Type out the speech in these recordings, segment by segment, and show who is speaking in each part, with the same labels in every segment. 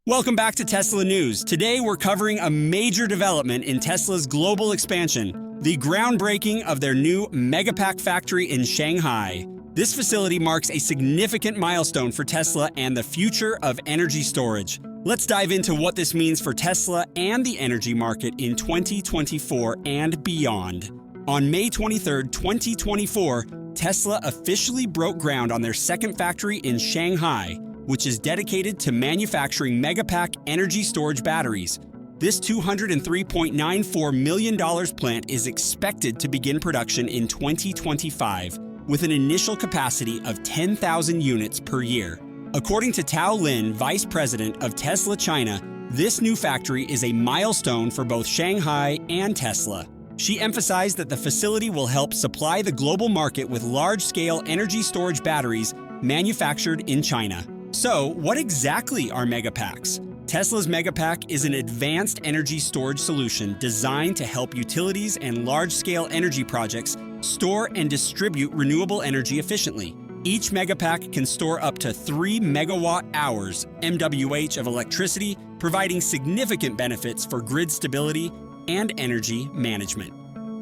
Speaker 1: Welcome back to Tesla News. Today we're covering a major development in Tesla's global expansion, the groundbreaking of their new Megapack factory in Shanghai. This facility marks a significant milestone for Tesla and the future of energy storage. Let's dive into what this means for Tesla and the energy market in 2024 and beyond. On May 23, 2024, Tesla officially broke ground on their second factory in Shanghai, which is dedicated to manufacturing Megapack energy storage batteries. This $203.94 million plant is expected to begin production in 2025, with an initial capacity of 10,000 units per year. According to Tao Lin, Vice President of Tesla China, this new factory is a milestone for both Shanghai and Tesla. She emphasized that the facility will help supply the global market with large-scale energy storage batteries manufactured in China. So, what exactly are Megapacks? Tesla's Megapack is an advanced energy storage solution designed to help utilities and large-scale energy projects store and distribute renewable energy efficiently. Each Megapack can store up to 3 megawatt-hours (MWH) of electricity, providing significant benefits for grid stability and energy management.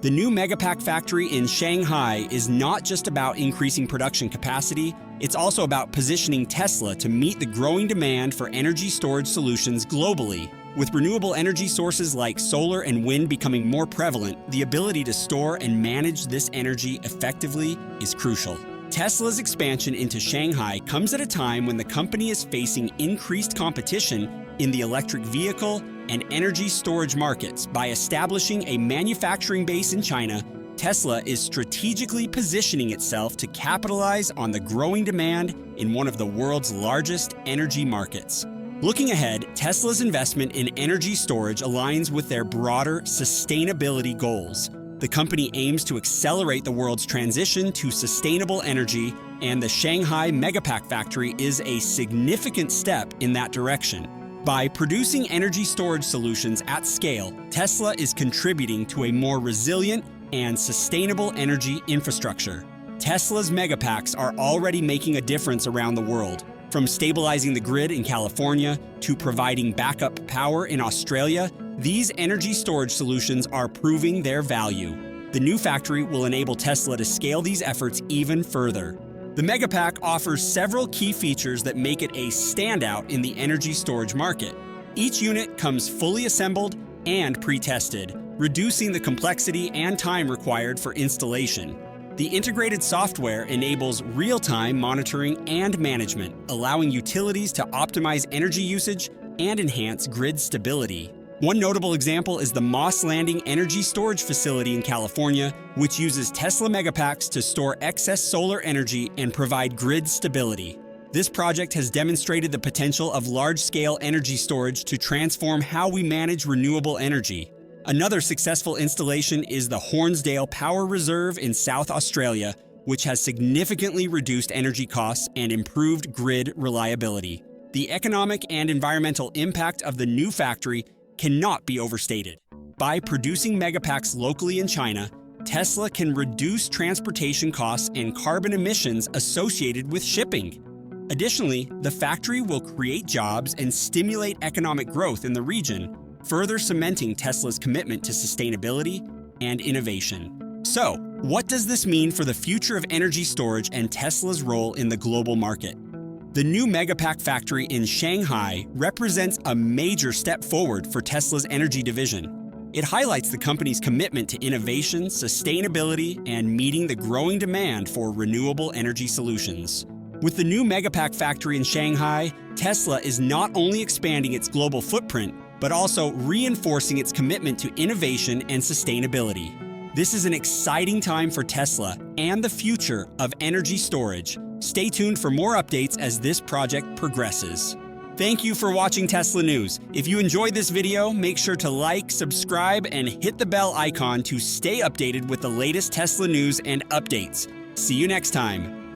Speaker 1: The new Megapack factory in Shanghai is not just about increasing production capacity, it's also about positioning Tesla to meet the growing demand for energy storage solutions globally. With renewable energy sources like solar and wind becoming more prevalent, the ability to store and manage this energy effectively is crucial. Tesla's expansion into Shanghai comes at a time when the company is facing increased competition in the electric vehicle and energy storage markets. By establishing a manufacturing base in China, Tesla is strategically positioning itself to capitalize on the growing demand in one of the world's largest energy markets. Looking ahead, Tesla's investment in energy storage aligns with their broader sustainability goals. The company aims to accelerate the world's transition to sustainable energy, and the Shanghai Megapack factory is a significant step in that direction. By producing energy storage solutions at scale, Tesla is contributing to a more resilient and sustainable energy infrastructure. Tesla's Megapacks are already making a difference around the world, from stabilizing the grid in California to providing backup power in Australia. These energy storage solutions are proving their value. The new factory will enable Tesla to scale these efforts even further. The Megapack offers several key features that make it a standout in the energy storage market. Each unit comes fully assembled and pre-tested, reducing the complexity and time required for installation. The integrated software enables real-time monitoring and management, allowing utilities to optimize energy usage and enhance grid stability. One notable example is the Moss Landing Energy Storage Facility in California, which uses Tesla Megapacks to store excess solar energy and provide grid stability. This project has demonstrated the potential of large-scale energy storage to transform how we manage renewable energy. Another successful installation is the Hornsdale Power Reserve in South Australia, which has significantly reduced energy costs and improved grid reliability. The economic and environmental impact of the new factory cannot be overstated. By producing Megapacks locally in China, Tesla can reduce transportation costs and carbon emissions associated with shipping. Additionally, the factory will create jobs and stimulate economic growth in the region, further cementing Tesla's commitment to sustainability and innovation. So, what does this mean for the future of energy storage and Tesla's role in the global market? The new Megapack factory in Shanghai represents a major step forward for Tesla's energy division. It highlights the company's commitment to innovation, sustainability, and meeting the growing demand for renewable energy solutions. With the new Megapack factory in Shanghai, Tesla is not only expanding its global footprint, but also reinforcing its commitment to innovation and sustainability. This is an exciting time for Tesla and the future of energy storage. Stay tuned for more updates as this project progresses. Thank you for watching Tesla News. If you enjoyed this video, make sure to like, subscribe, and hit the bell icon to stay updated with the latest Tesla news and updates. See you next time.